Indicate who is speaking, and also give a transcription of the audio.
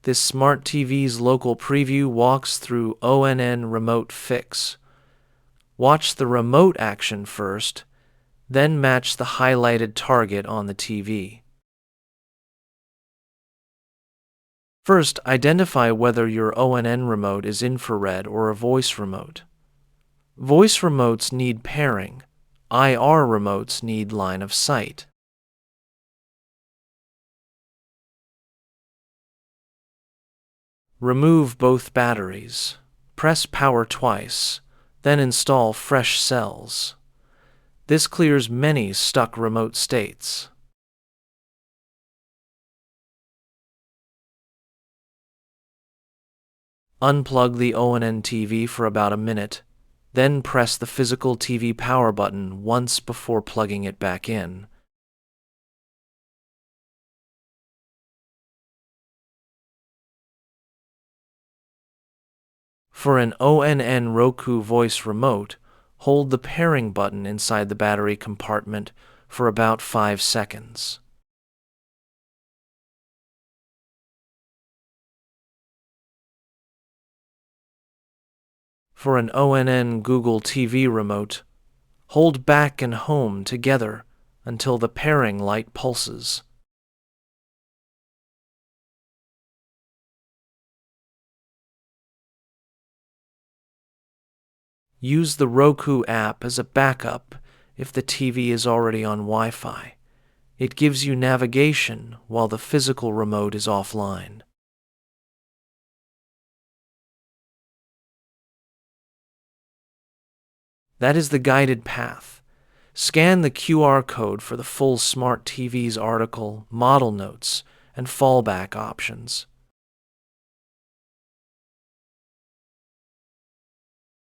Speaker 1: This Smart TV's local preview walks through ONN Remote Fix. Watch the remote action first, then match the highlighted target on the TV. First, identify whether your ONN remote is infrared or a voice remote. Voice remotes need pairing. IR remotes need line of sight. Remove both batteries. Press power twice, then install fresh cells. This clears many stuck remote states. Unplug the ONN TV for about a minute, then press the physical TV power button once before plugging it back in. For an ONN Roku voice remote, hold the pairing button inside the battery compartment for about 5 seconds. For an ONN Google TV remote, hold back and home together until the pairing light pulses. Use the Roku app as a backup if the TV is already on Wi-Fi. It gives you navigation while the physical remote is offline. That is the guided path. Scan the QR code for the full Smart TVs article, model notes, and fallback options.